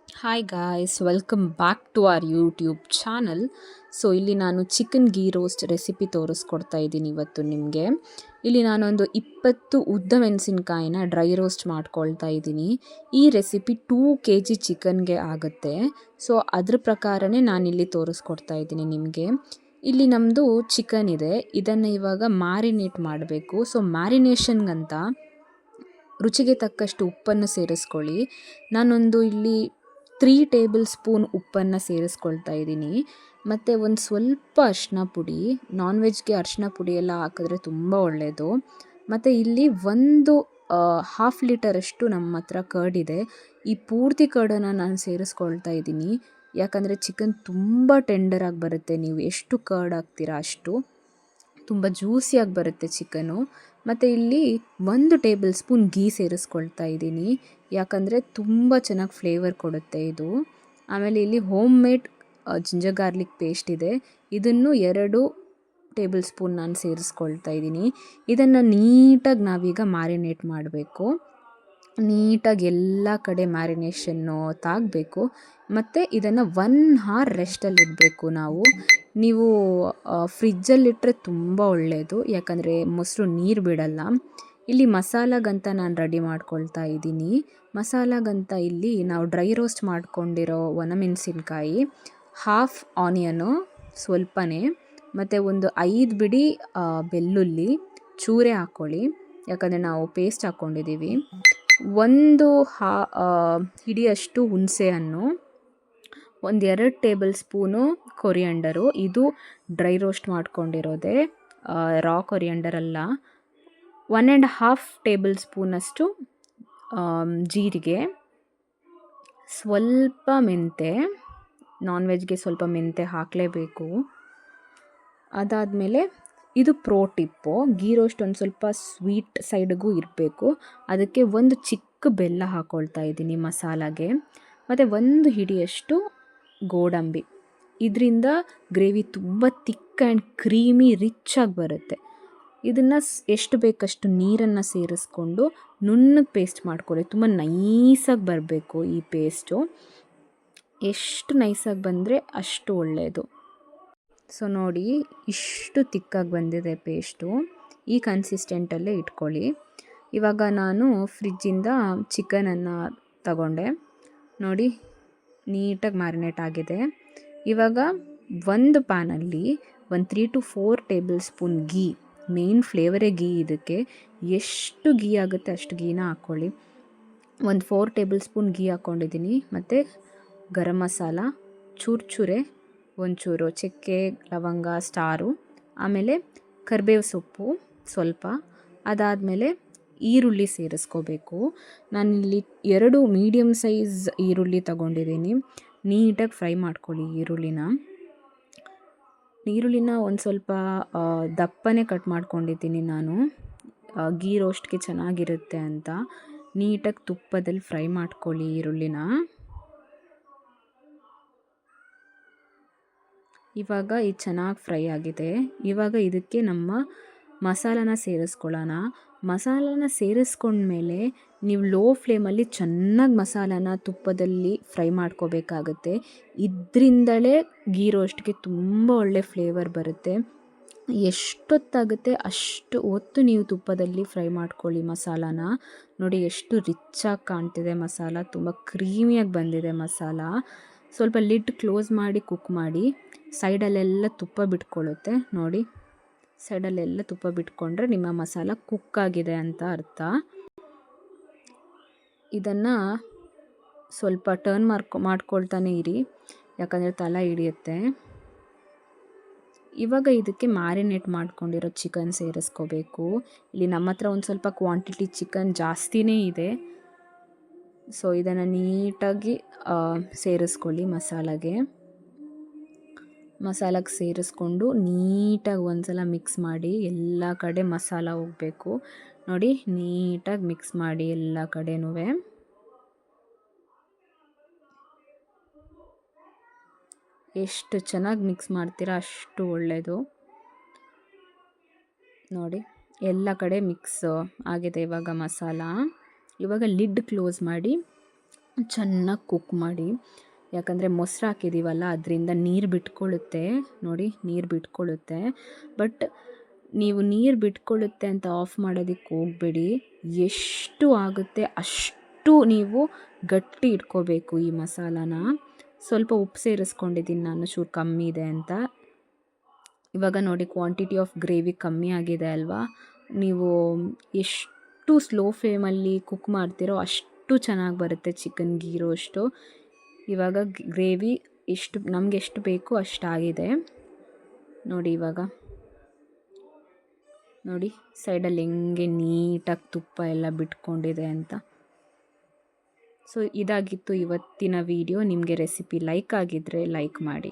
Hi guys, welcome back to our YouTube channel. So ಇಲ್ಲಿ ನಾನು chicken ghee roast recipe ತೋರಿಸ್ಕೊಡ್ತಾ ಇದ್ದೀನಿ ಇವತ್ತು ನಿಮಗೆ. ಇಲ್ಲಿ ನಾನೊಂದು 20 ಉದ್ದ ಮೆಣಸಿನ್ಕಾಯಿನ ಡ್ರೈ ರೋಸ್ಟ್ ಮಾಡ್ಕೊಳ್ತಾ ಇದ್ದೀನಿ. ಈ ರೆಸಿಪಿ 2 kg ಚಿಕನ್ಗೆ ಆಗುತ್ತೆ. ಸೊ ಅದ್ರ ಪ್ರಕಾರನೇ ನಾನಿಲ್ಲಿ ತೋರಿಸ್ಕೊಡ್ತಾ ಇದ್ದೀನಿ ನಿಮಗೆ. ಇಲ್ಲಿ ನಮ್ಮದು ಚಿಕನ್ ಇದೆ, ಇದನ್ನು ಇವಾಗ ಮ್ಯಾರಿನೇಟ್ ಮಾಡಬೇಕು. ಸೊ ಮ್ಯಾರಿನೇಷನ್ಗಂತ ರುಚಿಗೆ ತಕ್ಕಷ್ಟು ಉಪ್ಪನ್ನು ಸೇರಿಸ್ಕೊಳ್ಳಿ. ನಾನೊಂದು ಇಲ್ಲಿ 3 ಟೇಬಲ್ ಸ್ಪೂನ್ ಉಪ್ಪನ್ನು ಸೇರಿಸ್ಕೊಳ್ತಾ ಇದ್ದೀನಿ. ಮತ್ತು ಒಂದು ಸ್ವಲ್ಪ ಅರಿಶಿನ ಪುಡಿ, ನಾನ್ ವೆಜ್ಗೆ ಅರಿಶಿನ ಪುಡಿ ಎಲ್ಲ ಹಾಕಿದ್ರೆ ತುಂಬ ಒಳ್ಳೆಯದು. ಮತ್ತು ಇಲ್ಲಿ ಒಂದು 1/2 ಲೀಟರಷ್ಟು ನಮ್ಮ ಹತ್ರ ಕರ್ಡ್ ಇದೆ. ಈ ಪೂರ್ತಿ ಕರ್ಡನ್ನು ನಾನು ಸೇರಿಸ್ಕೊಳ್ತಾ ಇದ್ದೀನಿ, ಯಾಕಂದರೆ ಚಿಕನ್ ತುಂಬ ಟೆಂಡರಾಗಿ ಬರುತ್ತೆ. ನೀವು ಎಷ್ಟು ಕರ್ಡ್ ಹಾಕ್ತೀರಾ ಅಷ್ಟು ತುಂಬ ಜ್ಯೂಸಿಯಾಗಿ ಬರುತ್ತೆ ಚಿಕನು. ಮತ್ತು ಇಲ್ಲಿ 1 ಟೇಬಲ್ ಸ್ಪೂನ್ ಗೀ ಸೇರಿಸ್ಕೊಳ್ತಾ ಇದ್ದೀನಿ, ಯಾಕಂದರೆ ತುಂಬ ಚೆನ್ನಾಗಿ ಫ್ಲೇವರ್ ಕೊಡುತ್ತೆ ಇದು. ಆಮೇಲೆ ಇಲ್ಲಿ home made ginger garlic paste ಇದೆ, ಇದನ್ನು 2 ಟೇಬಲ್ ಸ್ಪೂನ್ ನಾನು ಸೇರಿಸ್ಕೊಳ್ತಾ ಇದ್ದೀನಿ. ಇದನ್ನು ನೀಟಾಗಿ ನಾವೀಗ ಮ್ಯಾರಿನೇಟ್ ಮಾಡಬೇಕು. ನೀಟಾಗಿ ಎಲ್ಲ ಕಡೆ ಮ್ಯಾರಿನೇಷನ್ನು ತಾಗಬೇಕು. ಮತ್ತು ಇದನ್ನು 1 hour ರೆಸ್ಟಲ್ಲಿ ಇಡಬೇಕು ನಾವು. ನೀವು ಫ್ರಿಜ್ಜಲ್ಲಿಟ್ಟರೆ ತುಂಬ ಒಳ್ಳೆಯದು, ಯಾಕಂದರೆ ಮೊಸರು ನೀರು ಬಿಡಲ್ಲ. ಇಲ್ಲಿ ಮಸಾಲಾಗಂತ ನಾನು ರೆಡಿ ಮಾಡ್ಕೊಳ್ತಾ ಇದ್ದೀನಿ. ಮಸಾಲಾಗಂತ ಇಲ್ಲಿ ನಾವು ಡ್ರೈ ರೋಸ್ಟ್ ಮಾಡ್ಕೊಂಡಿರೋ ಒಣಮೆಣಸಿನ್ಕಾಯಿ, 1/2 ಆನಿಯನು ಸ್ವಲ್ಪನೇ, ಮತ್ತು ಒಂದು 5 ಬಿಡಿ ಬೆಳ್ಳುಳ್ಳಿ ಚೂರೆ ಹಾಕ್ಕೊಳ್ಳಿ, ಯಾಕಂದರೆ ನಾವು ಪೇಸ್ಟ್ ಹಾಕ್ಕೊಂಡಿದ್ದೀವಿ. ಒಂದು ಹಿಡಿಯಷ್ಟು ಹುಣಸೆ ಹಣ್ಣು, ಒಂದು 2 ಟೇಬಲ್ ಸ್ಪೂನು ಕೊರಿಯಂಡರು, ಇದು ಡ್ರೈ ರೋಸ್ಟ್ ಮಾಡ್ಕೊಂಡಿರೋದೆ, ರಾ ಕೊರಿಯಂಡರ್ ಅಲ್ಲ. 1.5 ಟೇಬಲ್ ಸ್ಪೂನಷ್ಟು ಜೀರಿಗೆ, ಸ್ವಲ್ಪ ಮೆಂತೆ, ನಾನ್ ವೆಜ್ಗೆ ಸ್ವಲ್ಪ ಮೆಂತೆ ಹಾಕಲೇಬೇಕು. ಅದಾದಮೇಲೆ ಇದು ಪ್ರೋ ಟಿಪ್ಪು, ಗೀ ರೋಸ್ಟ್ ಒಂದು ಸ್ವಲ್ಪ ಸ್ವೀಟ್ ಸೈಡ್ಗೂ ಇರಬೇಕು, ಅದಕ್ಕೆ ಒಂದು ಚಿಕ್ಕ ಬೆಲ್ಲ ಹಾಕ್ಕೊಳ್ತಾ ಇದ್ದೀನಿ ಮಸಾಲಾಗೆ. ಮತ್ತು ಒಂದು ಹಿಡಿಯಷ್ಟು ಗೋಡಂಬಿ, ಇದರಿಂದ ಗ್ರೇವಿ ತುಂಬ ತಿಕ್ ಆ್ಯಂಡ್ ಕ್ರೀಮಿ ರಿಚ್ಚಾಗಿ ಬರುತ್ತೆ. ಇದನ್ನು ಎಷ್ಟು ಬೇಕಷ್ಟು ನೀರನ್ನು ಸೇರಿಸ್ಕೊಂಡು ನುಣ್ಣಗೆ ಪೇಸ್ಟ್ ಮಾಡ್ಕೊಳ್ಳಿ. ತುಂಬ ನೈಸಾಗಿ ಬರಬೇಕು ಈ ಪೇಸ್ಟು, ಎಷ್ಟು ನೈಸಾಗಿ ಬಂದರೆ ಅಷ್ಟು ಒಳ್ಳೆಯದು. ಸೊ ನೋಡಿ, ಇಷ್ಟು ತಿಕ್ಕಾಗಿ ಬಂದಿದೆ ಪೇಸ್ಟು, ಈ ಕನ್ಸಿಸ್ಟೆಂಟಲ್ಲೇ ಇಟ್ಕೊಳ್ಳಿ. ಇವಾಗ ನಾನು ಫ್ರಿಜ್ಜಿಂದ ಚಿಕನನ್ನು ತಗೊಂಡೆ, ನೋಡಿ ನೀಟಾಗಿ ಮ್ಯಾರಿನೇಟ್ ಆಗಿದೆ. ಇವಾಗ ಒಂದು ಪ್ಯಾನಲ್ಲಿ ಒಂದು 3 to 4 tablespoon ghee, main ಫ್ಲೇವರೇ ಗೀ ಇದಕ್ಕೆ, ಎಷ್ಟು ಗೀ ಆಗುತ್ತೆ ಅಷ್ಟು ಗೀನ ಹಾಕ್ಕೊಳ್ಳಿ. ಒಂದು 4 ಟೇಬಲ್ ಸ್ಪೂನ್ ಗೀ ಹಾಕ್ಕೊಂಡಿದ್ದೀನಿ. ಮತ್ತು ಗರಂ ಮಸಾಲ ಚೂರೆ, ಒಂಚೂರು ಚಕ್ಕೆ ಲವಂಗ ಸ್ಟಾರು, ಆಮೇಲೆ ಕರಿಬೇವು ಸೊಪ್ಪು ಸ್ವಲ್ಪ, ಅದಾದಮೇಲೆ ಈರುಳ್ಳಿ ಸೇರಿಸ್ಕೋಬೇಕು. ನಾನಿಲ್ಲಿ 2 ಮೀಡಿಯಮ್ ಸೈಜ್ ಈರುಳ್ಳಿ ತಗೊಂಡಿದ್ದೀನಿ. ನೀಟಾಗಿ ಫ್ರೈ ಮಾಡ್ಕೊಳ್ಳಿ ಈರುಳ್ಳಿನ ಒಂದು ಸ್ವಲ್ಪ ದಪ್ಪನೇ ಕಟ್ ಮಾಡ್ಕೊಂಡಿದ್ದೀನಿ ನಾನು, ಗೀ ರೋಸ್ಟ್ಗೆ ಚೆನ್ನಾಗಿರುತ್ತೆ ಅಂತ. ನೀಟಾಗಿ ತುಪ್ಪದಲ್ಲಿ ಫ್ರೈ ಮಾಡ್ಕೊಳ್ಳಿ ಈರುಳ್ಳಿನ. ಇವಾಗ ಇದು ಚೆನ್ನಾಗಿ ಫ್ರೈ ಆಗಿದೆ. ಇವಾಗ ಇದಕ್ಕೆ ನಮ್ಮ ಮಸಾಲಾನ ಸೇರಿಸ್ಕೊಳ್ಳೋಣ. ಮಸಾಲಾನ ಸೇರಿಸ್ಕೊಂಡ್ಮೇಲೆ ನೀವು ಲೋ ಫ್ಲೇಮಲ್ಲಿ ಚೆನ್ನಾಗಿ ಮಸಾಲಾನ ತುಪ್ಪದಲ್ಲಿ ಫ್ರೈ ಮಾಡ್ಕೋಬೇಕಾಗತ್ತೆ. ಇದರಿಂದಲೇ ಗೀ ರೋಸ್ಟ್ಗೆ ತುಂಬ ಒಳ್ಳೆ ಫ್ಲೇವರ್ ಬರುತ್ತೆ. ಎಷ್ಟೊತ್ತಾಗುತ್ತೆ ಅಷ್ಟು ಹೊತ್ತು ನೀವು ತುಪ್ಪದಲ್ಲಿ ಫ್ರೈ ಮಾಡ್ಕೊಳ್ಳಿ ಮಸಾಲಾನ. ನೋಡಿ ಎಷ್ಟು ರಿಚ್ಚಾಗಿ ಕಾಣ್ತಿದೆ ಮಸಾಲ, ತುಂಬ ಕ್ರೀಮಿಯಾಗಿ ಬಂದಿದೆ ಮಸಾಲ. ಸ್ವಲ್ಪ ಲಿಡ್ ಕ್ಲೋಸ್ ಮಾಡಿ ಕುಕ್ ಮಾಡಿ. ಸೈಡಲ್ಲೆಲ್ಲ ತುಪ್ಪ ಬಿಟ್ಕೊಳ್ಳುತ್ತೆ ನೋಡಿ, ಸೈಡಲ್ಲೆಲ್ಲ ತುಪ್ಪ ಬಿಟ್ಕೊಂಡ್ರೆ ನಿಮ್ಮ ಮಸಾಲ ಕುಕ್ಕಾಗಿದೆ ಅಂತ ಅರ್ಥ. ಇದನ್ನು ಸ್ವಲ್ಪ ಟರ್ನ್ ಮಾಡ್ಕೊಳ್ತಾನೆ ಇರಿ, ಯಾಕಂದರೆ ತಳ ಹಿಡಿಯುತ್ತೆ. ಇವಾಗ ಇದಕ್ಕೆ ಮ್ಯಾರಿನೇಟ್ ಮಾಡ್ಕೊಂಡಿರೋ ಚಿಕನ್ ಸೇರಿಸ್ಕೋಬೇಕು. ಇಲ್ಲಿ ನಮ್ಮ ಹತ್ರ ಒಂದು ಸ್ವಲ್ಪ ಕ್ವಾಂಟಿಟಿ ಚಿಕನ್ ಜಾಸ್ತಿನೇ ಇದೆ. ಸೊ ಇದನ್ನು ನೀಟಾಗಿ ಸೇರಿಸ್ಕೊಳ್ಳಿ ಮಸಾಲೆಗೆ ಸೇರಿಸ್ಕೊಂಡು ನೀಟಾಗಿ ಒಂದ್ಸಲ ಮಿಕ್ಸ್ ಮಾಡಿ. ಎಲ್ಲ ಕಡೆ ಮಸಾಲ ಹೋಗಬೇಕು ನೋಡಿ, ನೀಟಾಗಿ ಮಿಕ್ಸ್ ಮಾಡಿ ಎಲ್ಲ ಕಡೆನೂ. ಎಷ್ಟು ಚೆನ್ನಾಗಿ ಮಿಕ್ಸ್ ಮಾಡ್ತೀರಾ ಅಷ್ಟು ಒಳ್ಳೆಯದು. ನೋಡಿ ಎಲ್ಲ ಕಡೆ ಮಿಕ್ಸ್ ಆಗಿದೆ ಇವಾಗ ಮಸಾಲ. ಇವಾಗ ಲಿಡ್ ಕ್ಲೋಸ್ ಮಾಡಿ ಚೆನ್ನಾಗಿ ಕುಕ್ ಮಾಡಿ. ಯಾಕಂದರೆ ಮೊಸರು ಹಾಕಿದ್ದೀವಲ್ಲ ಅದರಿಂದ ನೀರು ಬಿಟ್ಕೊಳ್ಳುತ್ತೆ, ನೋಡಿ ನೀರು ಬಿಟ್ಕೊಳ್ಳುತ್ತೆ. ಬಟ್ ನೀವು ನೀರು ಬಿಟ್ಕೊಳ್ಳುತ್ತೆ ಅಂತ ಆಫ್ ಮಾಡೋದಕ್ಕೆ ಹೋಗಬೇಡಿ. ಎಷ್ಟು ಆಗುತ್ತೆ ಅಷ್ಟು ನೀವು ಗಟ್ಟಿ ಇಟ್ಕೋಬೇಕು ಈ ಮಸಾಲಾನ. ಸ್ವಲ್ಪ ಉಪ್ಪು ಸೇರಿಸ್ಕೊಂಡಿದ್ದೀನಿ ನಾನು, ಚೂರು ಕಮ್ಮಿ ಇದೆ ಅಂತ. ಇವಾಗ ನೋಡಿ ಕ್ವಾಂಟಿಟಿ ಆಫ್ ಗ್ರೇವಿ ಕಮ್ಮಿ ಆಗಿದೆ ಅಲ್ವಾ. ನೀವು ಎಷ್ಟು ಸ್ಲೋ ಫ್ಲೇಮಲ್ಲಿ ಕುಕ್ ಮಾಡ್ತೀರೋ ಅಷ್ಟು ಚೆನ್ನಾಗಿ ಬರುತ್ತೆ ಚಿಕನ್ ಗೀ ರೋಸ್ಟು. ಇವಾಗ ಗ್ರೇವಿ ನಮಗೆ ಎಷ್ಟು ಬೇಕು ಅಷ್ಟಾಗಿದೆ ನೋಡಿ. ಇವಾಗ ನೋಡಿ ಸೈಡಲ್ಲಿ ಹೆಂಗೆ ನೀಟಾಗಿ ತುಪ್ಪ ಎಲ್ಲ ಬಿಟ್ಕೊಂಡಿದೆ ಅಂತ. ಸೊ ಇದಾಗಿತ್ತು ಇವತ್ತಿನ ವಿಡಿಯೋ. ನಿಮಗೆ ರೆಸಿಪಿ ಲೈಕ್ ಆಗಿದ್ದರೆ ಲೈಕ್ ಮಾಡಿ.